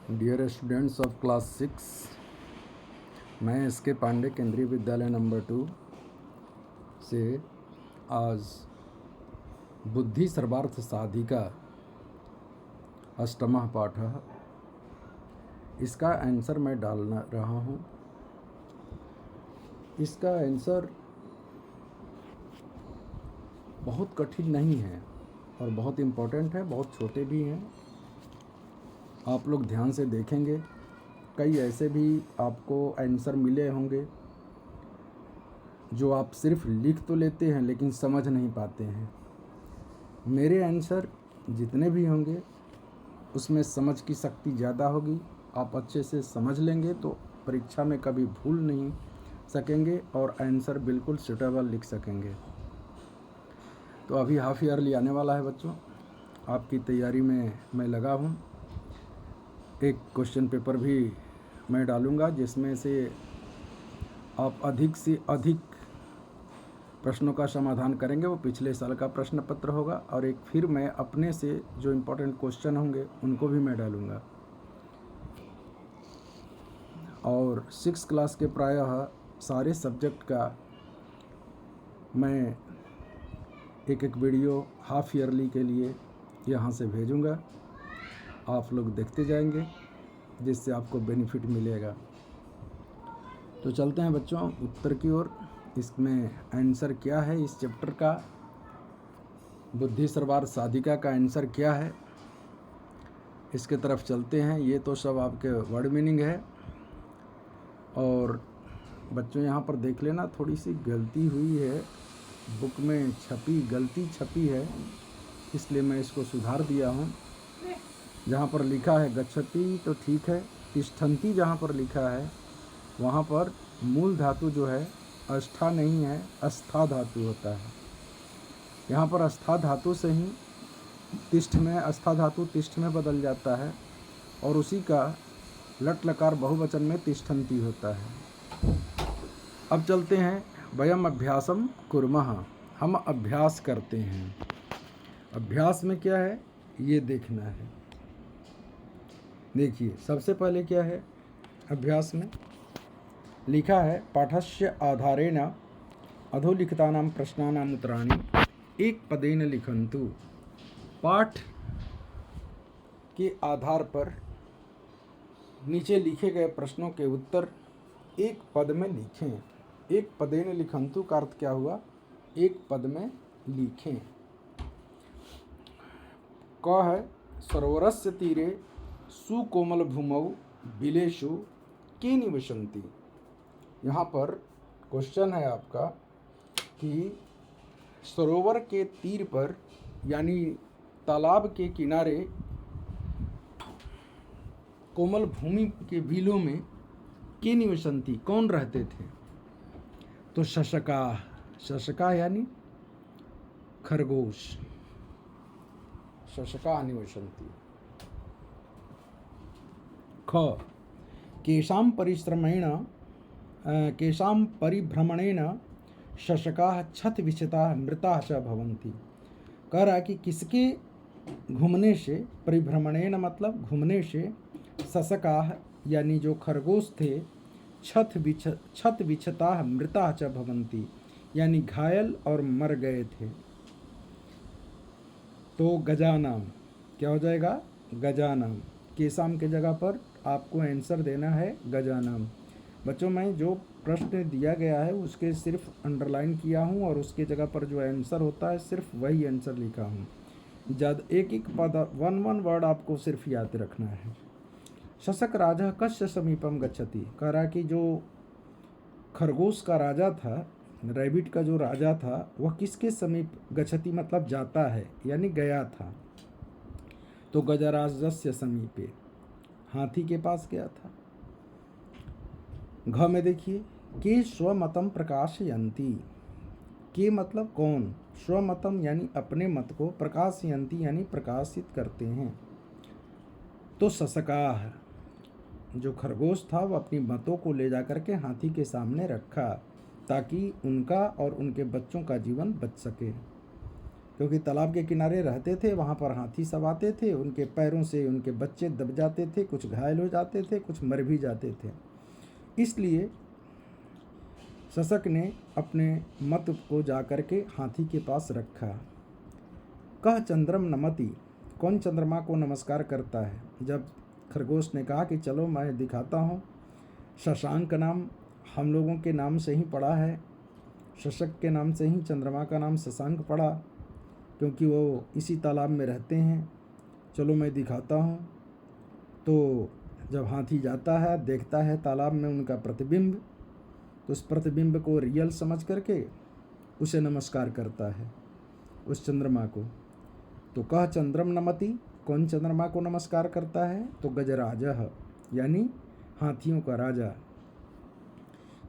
Dear students of class 6, मैं SK. Pandey केंद्रीय विद्यालय नंबर 2 से आज बुद्धि सर्वार्थ साधिका अष्टमः पाठः, इसका आंसर मैं डालना रहा हूँ। इसका आंसर बहुत कठिन नहीं है और बहुत इम्पोर्टेंट है, बहुत छोटे भी हैं। आप लोग ध्यान से देखेंगे, कई ऐसे भी आपको आंसर मिले होंगे जो आप सिर्फ लिख तो लेते हैं लेकिन समझ नहीं पाते हैं। मेरे आंसर जितने भी होंगे उसमें समझ की शक्ति ज़्यादा होगी। आप अच्छे से समझ लेंगे तो परीक्षा में कभी भूल नहीं सकेंगे और आंसर बिल्कुल सूटेबल लिख सकेंगे। तो अभी हाफ ईयरली आने वाला है बच्चों, आपकी तैयारी में मैं लगा हूँ। एक क्वेश्चन पेपर भी मैं डालूँगा जिसमें से आप अधिक से अधिक प्रश्नों का समाधान करेंगे। वो पिछले साल का प्रश्न पत्र होगा और एक फिर मैं अपने से जो इम्पोर्टेंट क्वेश्चन होंगे उनको भी मैं डालूँगा। और 6 क्लास के प्रायः सारे सब्जेक्ट का मैं एक एक वीडियो हाफ ईयरली के लिए यहाँ से भेजूँगा। आप लोग देखते जाएंगे जिससे आपको बेनिफिट मिलेगा। तो चलते हैं बच्चों उत्तर की ओर। इसमें आंसर क्या है, इस चैप्टर का बुद्धि सर्वार्थ साधिका का आंसर क्या है, इसके तरफ चलते हैं। ये तो सब आपके वर्ड मीनिंग है। और बच्चों यहाँ पर देख लेना, थोड़ी सी गलती हुई है, बुक में गलती छपी है, इसलिए मैं इसको सुधार दिया हूँ। जहाँ पर लिखा है गच्छति तो ठीक है, तिष्ठन्ति जहाँ पर लिखा है वहाँ पर मूल धातु जो है अष्ठा नहीं है, अस्था धातु होता है। यहाँ पर अस्था धातु से ही तिष्ठ में, अस्था धातु तिष्ठ में बदल जाता है और उसी का लट लकार बहुवचन में तिष्ठन्ति होता है। अब चलते हैं, वयम अभ्यासम कुर्मः, हम अभ्यास करते हैं। अभ्यास में क्या है ये देखना है। देखिए सबसे पहले क्या है, अभ्यास में लिखा है पाठस्य आधारेण अधोलिखितानां प्रश्नानाम् उत्तराणि एक पदेन लिखन्तु। पाठ के आधार पर नीचे लिखे गए प्रश्नों के उत्तर एक पद में लिखें। एक पदेन लिखन्तु का अर्थ क्या हुआ, एक पद में लिखें। क है सरोवरस्य तीरे सुकोमल भूमौ बिलेषु के निवसन्ति। यहाँ पर क्वेश्चन है आपका कि सरोवर के तीर पर यानी तालाब के किनारे कोमल भूमि के बिलों में के निवसन्ति कौन रहते थे। तो शशका यानी खरगोश, शशका निवसन्ति। ख केशां परिभ्रमणेन शशकाः क्षतविक्षताः मृताः च भवन्ति। कह रहा है कि किसके घूमने से, परिभ्रमणेन मतलब घूमने से, शशकाः यानी जो खरगोश थे, क्षतविक्षताः मृताः च भवन्ति यानी घायल और मर गए थे। तो गजानाम क्या हो जाएगा, गजानाम। केशाम के जगह पर आपको आंसर देना है गजानाम। बच्चों मैं जो प्रश्न दिया गया है उसके सिर्फ अंडरलाइन किया हूँ और उसके जगह पर जो आंसर होता है सिर्फ वही आंसर लिखा हूँ। एक एक पद, वन वर्ड आपको सिर्फ याद रखना है। शशक राजा कस्य समीपम गच्छति, कह रहा कि जो खरगोश का राजा था, रैबिट का जो राजा था, वह किसके समीप गच्छति मतलब जाता है यानी गया था। तो गजराजस्य समीपे, हाथी के पास गया था। घ में देखिए के स्वमतम प्रकाशयन्ति, के मतलब कौन, स्वमतम यानी अपने मत को, प्रकाशयन्ति यानी प्रकाशित करते हैं। तो शशकाः जो खरगोश था वह अपनी मतों को ले जाकर के हाथी के सामने रखा ताकि उनका और उनके बच्चों का जीवन बच सके, क्योंकि तालाब के किनारे रहते थे, वहाँ पर हाथी सब आते थे, उनके पैरों से उनके बच्चे दब जाते थे, कुछ घायल हो जाते थे, कुछ मर भी जाते थे। इसलिए शशक ने अपने मत को जाकर के हाथी के पास रखा। कह चंद्रम नमति, कौन चंद्रमा को नमस्कार करता है? जब खरगोश ने कहा कि चलो मैं दिखाता हूँ, शशांक नाम हम लोगों के नाम से ही पड़ा है, शशक के नाम से ही चंद्रमा का नाम शशांक पड़ा, क्योंकि वो इसी तालाब में रहते हैं, चलो मैं दिखाता हूँ। तो जब हाथी जाता है, देखता है तालाब में उनका प्रतिबिंब, तो उस प्रतिबिंब को रियल समझ करके उसे नमस्कार करता है, उस चंद्रमा को। तो कह चंद्रम नमति, कौन चंद्रमा को नमस्कार करता है? तो गजराजः, यानी हाथियों का राजा।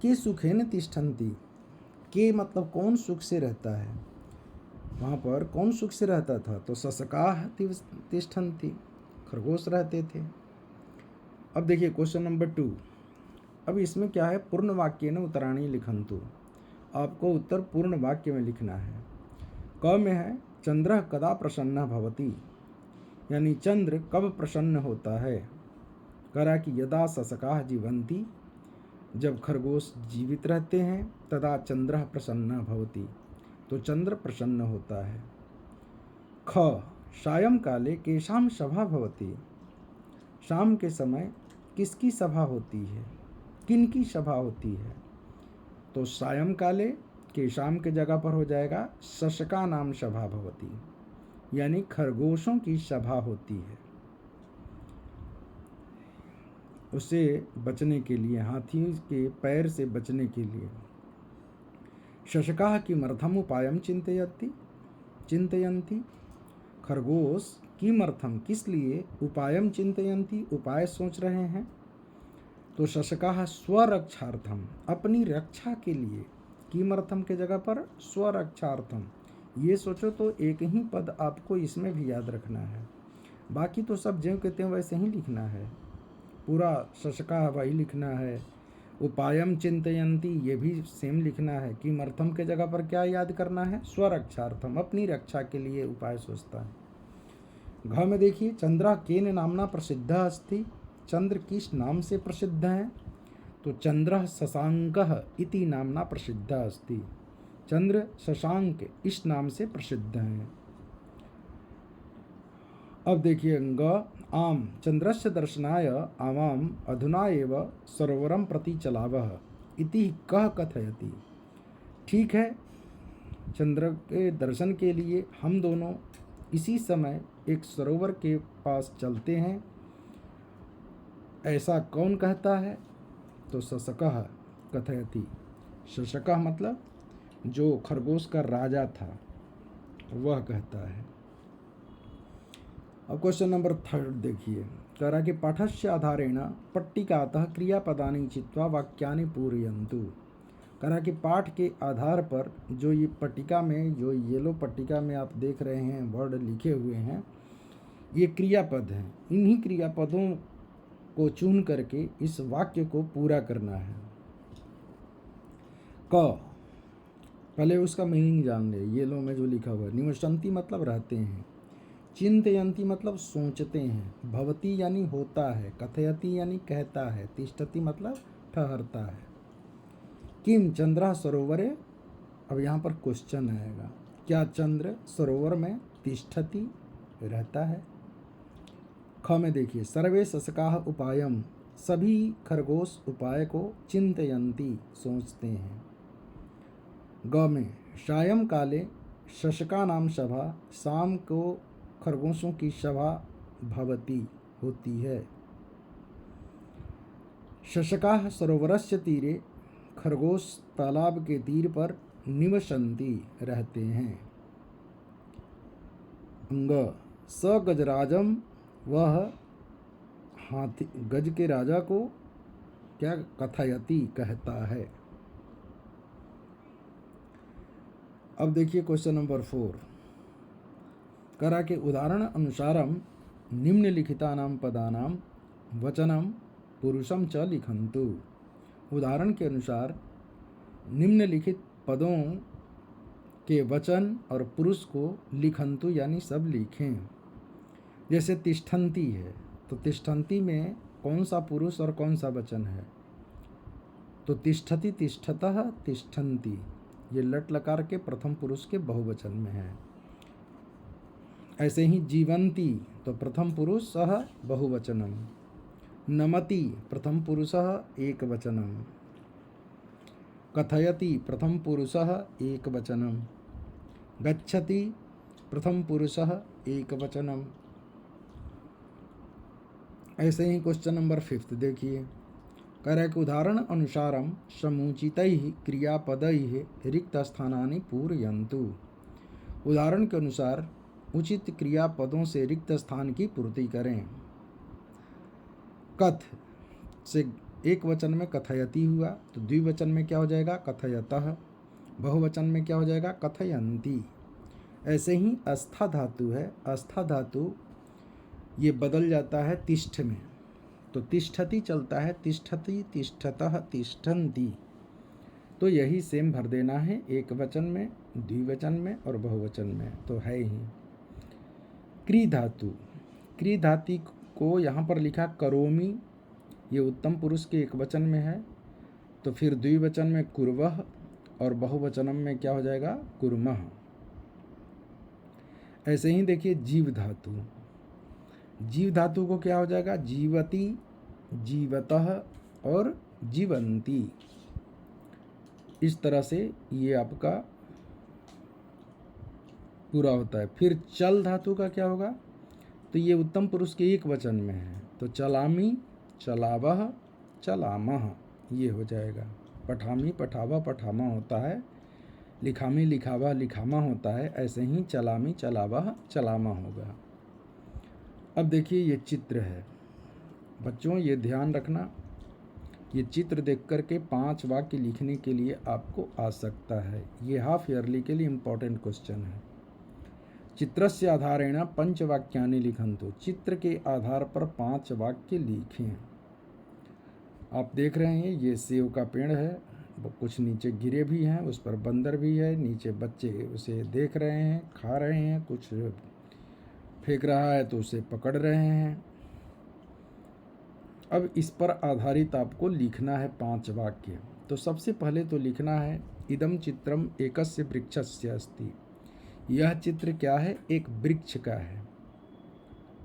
के सुखेन तिष्ठन्ति, के मतलब कौन सुख से रहता है, वहाँ पर कौन सुख से रहता था? तो शशकाः तिष्ठन्ति, खरगोश रहते थे। अब देखिए क्वेश्चन नंबर 2। अब इसमें क्या है? पूर्ण वाक्य न उत्तराणी लिखन्तु, आपको उत्तर पूर्ण वाक्य में लिखना है। क में है चंद्र कदा प्रसन्न भवति, यानी चंद्र कब प्रसन्न होता है। करा कि यदा शशकाः जीवन्ति, जब खरगोश जीवित रहते हैं, तदा चंद्र प्रसन्न भवति, तो चंद्र प्रसन्न होता है। ख सायं काले केषां सभा भवति, शाम के समय किसकी सभा होती है, किनकी सभा होती है? तो सायं काले के शाम के जगह पर हो जाएगा शशका नाम सभा भवती, यानी खरगोशों की सभा होती है। उससे बचने के लिए, हाथी के पैर से बचने के लिए। शशकाः किमर्थम उपायम चिंतयन्ति, खरगोश किमर्थम किस लिए, उपायम चिंतयन्ति उपाय सोच रहे हैं। तो शशकाः स्वरक्षार्थम, अपनी रक्षा के लिए, किमर्थम के जगह पर स्वरक्षार्थम, ये सोचो तो एक ही पद आपको इसमें भी याद रखना है, बाकी तो सब ज्यों के त्यों वैसे ही लिखना है, पूरा शशकाः वही लिखना है। उपायम चिंतयन्ति ये भी सेम लिखना है। किमर्थम के जगह पर क्या याद करना है? स्वरक्षार्थम, अपनी रक्षा के लिए उपाय सोचता है। घ में देखिए चंद्रा केन नामना प्रसिद्ध अस्ति, चंद्र किस नाम से प्रसिद्ध है? तो चंद्र शशांकः इति नामना प्रसिद्ध अस्ति, चंद्र शशांक इस नाम से प्रसिद्ध हैं। अब देखिए ग आम चंद्रस्य दर्शनाय आवाम अधुना एव सरोवरम प्रति चलावः इति कह कथयति। ठीक है, चंद्र के दर्शन के लिए हम दोनों इसी समय एक सरोवर के पास चलते हैं, ऐसा कौन कहता है? तो शशकः कथयति, शशकः मतलब जो खरगोश का राजा था वह कहता है। अब क्वेश्चन नंबर 3 देखिए, कह रहा कि पाठस्य आधारेण पट्टिकातः क्रियापदानि चित्वा वाक्यानि पूरयन्तु। कह रहा कि पाठ के आधार पर जो ये पट्टिका में, जो येलो पट्टिका में आप देख रहे हैं वर्ड लिखे हुए हैं, ये क्रियापद हैं। इन्हीं क्रियापदों को चुन करके इस वाक्य को पूरा करना है। क पहले उसका मीनिंग जान ले। येलो में जो लिखा हुआ है, निवसन्ति मतलब रहते हैं, चिंतयन्ति मतलब सोचते हैं, भवति यानी होता है, कथयति यानी कहता है, तिष्ठति मतलब ठहरता है। किम चंद्र सरोवरे, अब यहाँ पर क्वेश्चन आएगा, क्या चंद्र सरोवर में तिष्ठति रहता है? ख में देखिए सर्वे शशकाः उपायम, सभी खरगोश उपाय को चिंतयन्ति सोचते हैं। ग में सायं काले शशका नाम सभा, शाम को खरगोशों की सभा भवती होती है। शशकाः सरोवरस्य तीरे, खरगोश तालाब के तीर पर निवसन्ति रहते हैं। ग स गजराजम, वह हाथी गज के राजा को क्या कथयति कहता है। अब देखिए क्वेश्चन नंबर 4, करा के उदाहरण अनुसारम निम्नलिखितानां पदानां वचनम पुरुषम च लिखन्तु। उदाहरण के अनुसार निम्नलिखित पदों के वचन और पुरुष को लिखंतु यानी सब लिखें। जैसे तिष्ठन्ति है तो तिष्ठन्ति में कौन सा पुरुष और कौन सा वचन है? तो तिष्ठति, तिष्ठतः, तिष्ठन्ति ये लट लकार के प्रथम पुरुष के बहुवचन में है। ऐसे ही जीवन्ति तो प्रथम पुरुष सह बहुवचनम, नमति प्रथम पुरुषः एक वचनम, कथयति प्रथम पुरुषः एक वचनम, गच्छति प्रथम पुरुषः एक वचनम। ऐसे ही क्वेश्चन नंबर 5 देखिए, कह रहा है कि उदाहरण अनुसारम समुचितैः क्रियापदैः रिक्त स्थानानि पूरयन्तु। उदाहरण के अनुसार उचित क्रियापदों से रिक्त स्थान की पूर्ति करें। कथ से एक वचन में कथयति हुआ तो द्विवचन में क्या हो जाएगा? कथयतः। बहुवचन में क्या हो जाएगा? कथयन्ति। ऐसे ही अस्था धातु है, अस्था धातु ये बदल जाता है तिष्ठ में, तो तिष्ठति चलता है, तिष्ठति, तिष्ठतः, तिष्ठन्ति। तो यही सेम भर देना है एक वचन में, द्विवचन में और बहुवचन में, तो है ही। क्री धातु, क्री धातु को यहाँ पर लिखा करोमि, ये उत्तम पुरुष के एक वचन में है, तो फिर द्विवचन में कुर्वः और बहुवचनम में क्या हो जाएगा? कुर्मः। ऐसे ही देखिए जीव धातु, जीव धातु को क्या हो जाएगा? जीवति, जीवतः और जीवन्ति। इस तरह से ये आपका पूरा होता है। फिर चल धातु का क्या होगा? तो ये उत्तम पुरुष के एक वचन में है, तो चलामि, चलावह, चलामः ये हो जाएगा। पठामि, पठावा, पठामा होता है, लिखामि, लिखावा, लिखामा होता है। ऐसे ही चलामि, चलावह, चलामा होगा। अब देखिए ये चित्र है बच्चों, ये ध्यान रखना, ये चित्र देख कर के 5 वाक्य लिखने के लिए आपको आ सकता है। ये हाफ ईयरली के लिए इम्पोर्टेंट क्वेश्चन है। चित्रस्य आधारेण 5 वाक्यानि लिखन्तु, चित्र के आधार पर 5 वाक्य लिखें। आप देख रहे हैं ये सेव का पेड़ है, कुछ नीचे गिरे भी हैं, उस पर बंदर भी है, नीचे बच्चे उसे देख रहे हैं, खा रहे हैं, कुछ फेंक रहा है तो उसे पकड़ रहे हैं। अब इस पर आधारित आपको लिखना है 5 वाक्य। तो सबसे पहले तो लिखना है इदम चित्रम एकस्य वृक्षस्य अस्ति, यह चित्र क्या है? एक वृक्ष का है,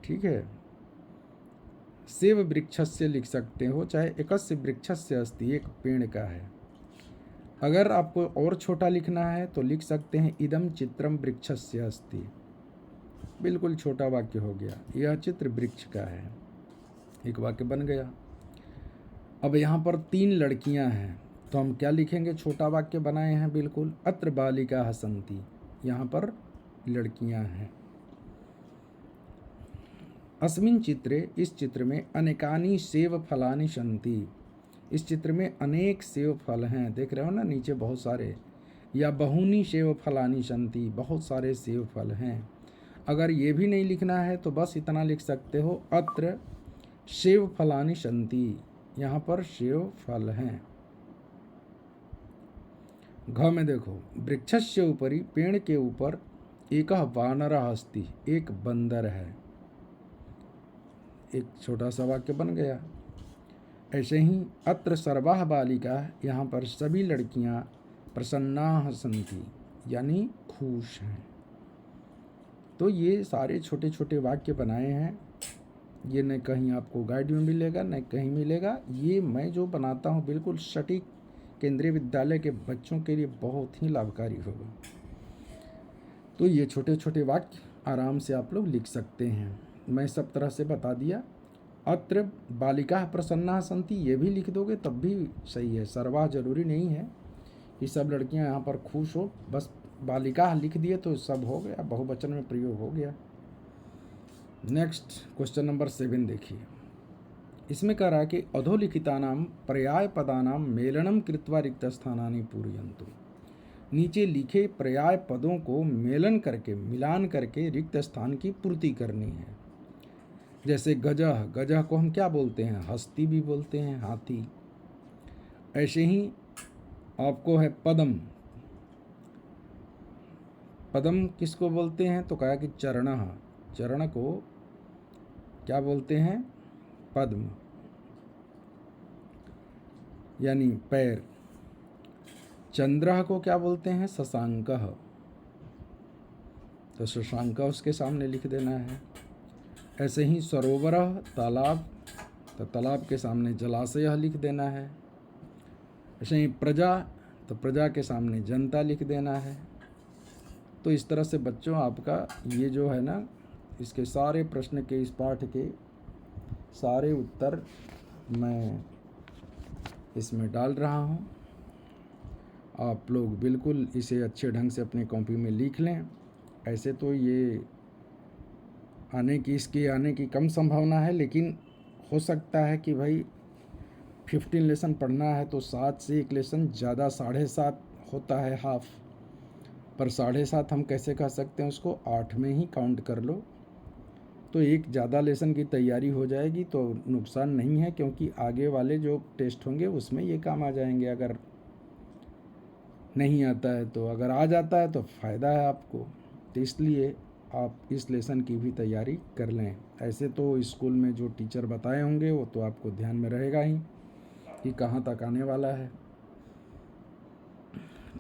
ठीक है। सेव वृक्षस्य लिख सकते हो, चाहे एकस्य वृक्षस्य अस्ति, एक पेड़ का है। अगर आपको और छोटा लिखना है तो लिख सकते हैं इदम चित्रम वृक्षस्य अस्ति, बिल्कुल छोटा वाक्य हो गया, यह चित्र वृक्ष का है, एक वाक्य बन गया। अब यहाँ पर 3 लड़कियाँ हैं तो हम क्या लिखेंगे? छोटा वाक्य बनाए हैं बिल्कुल, अत्र बालिका हसन्ति, यहाँ पर लड़कियाँ हैं। अस्मिन् चित्रे, इस चित्र में अनेकानि सेव फलानि सन्ति, इस चित्र में अनेक सेव फल हैं, देख रहे हो ना नीचे बहुत सारे, या बहूनि सेव फलानि सन्ति, बहुत सारे सेव फल हैं। अगर ये भी नहीं लिखना है तो बस इतना लिख सकते हो अत्र सेव फलानि सन्ति, यहाँ पर सेव फल हैं। घ में देखो, वृक्षस्य उपरि, पेड़ के ऊपर, एकः वानरः अस्ति, एक बंदर है, एक छोटा सा वाक्य बन गया। ऐसे ही अत्र सर्वाः बालिका, यहाँ पर सभी लड़कियाँ प्रसन्नाः सन्ति, यानी खुश हैं। तो ये सारे छोटे छोटे वाक्य बनाए हैं, ये न कहीं आपको गाइड में मिलेगा न कहीं मिलेगा, ये मैं जो बनाता हूँ बिल्कुल सटीक केंद्रीय विद्यालय के बच्चों के लिए बहुत ही लाभकारी होगा। तो ये छोटे छोटे वाक्य आराम से आप लोग लिख सकते हैं, मैं सब तरह से बता दिया। अत्र बालिका प्रसन्ना सन्ति, ये भी लिख दोगे तब भी सही है, सर्वा जरूरी नहीं है कि सब लड़कियां यहाँ पर खुश हो, बस बालिका लिख दिए तो सब हो गया, बहुवचन में प्रयोग हो गया। नेक्स्ट क्वेश्चन नंबर 7 देखिए, इसमें कह रहा है कि अधोलिखितानां पर्याय पदानां मेलनम कृत्वा रिक्त स्थानानि पूरयन्तु, नीचे लिखे पर्याय पदों को मेलन करके, मिलान करके रिक्त स्थान की पूर्ति करनी है। जैसे गजह, गजह को हम क्या बोलते हैं? हस्ती भी बोलते हैं, हाथी। ऐसे ही आपको है पदम, पद्म किसको बोलते हैं? तो कहा कि चरणः, चरण को क्या बोलते हैं? पद्म, यानी पैर। चंद्रः को क्या बोलते हैं? शशांकः, तो शशांक उसके सामने लिख देना है। ऐसे ही सरोवरः, तालाब, तो तालाब के सामने जलाशय लिख देना है। ऐसे ही प्रजा, तो प्रजा के सामने जनता लिख देना है। तो इस तरह से बच्चों आपका ये जो है ना, इसके सारे प्रश्न के, इस पाठ के सारे उत्तर मैं इसमें डाल रहा हूँ। आप लोग बिल्कुल इसे अच्छे ढंग से अपनी कॉपी में लिख लें। ऐसे तो ये इसके आने की कम संभावना है, लेकिन हो सकता है कि भाई 15 लेसन पढ़ना है तो 7 से एक लेसन ज़्यादा 7.5 होता है हाफ, पर 7.5 हम कैसे कह सकते हैं उसको, 8 में ही काउंट कर लो। तो एक ज़्यादा लेसन की तैयारी हो जाएगी तो नुकसान नहीं है, क्योंकि आगे वाले जो टेस्ट होंगे उसमें ये काम आ जाएंगे। अगर नहीं आता है तो, अगर आ जाता है तो फ़ायदा है आपको। तो इसलिए आप इस लेसन की भी तैयारी कर लें। ऐसे तो स्कूल में जो टीचर बताए होंगे वो तो आपको ध्यान में रहेगा ही कि कहाँ तक आने वाला है।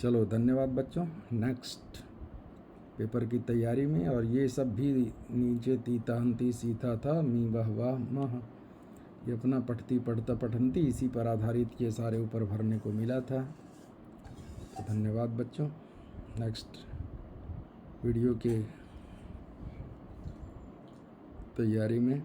चलो धन्यवाद बच्चों। नेक्स्ट पेपर की तैयारी में, और ये सब भी नीचे तीता हंती सीता था मी वह वाह मह, ये अपना पढ़ती पढ़ता पठंती, इसी पर आधारित ये सारे ऊपर भरने को मिला था। तो धन्यवाद बच्चों। नेक्स्ट वीडियो के तैयारी में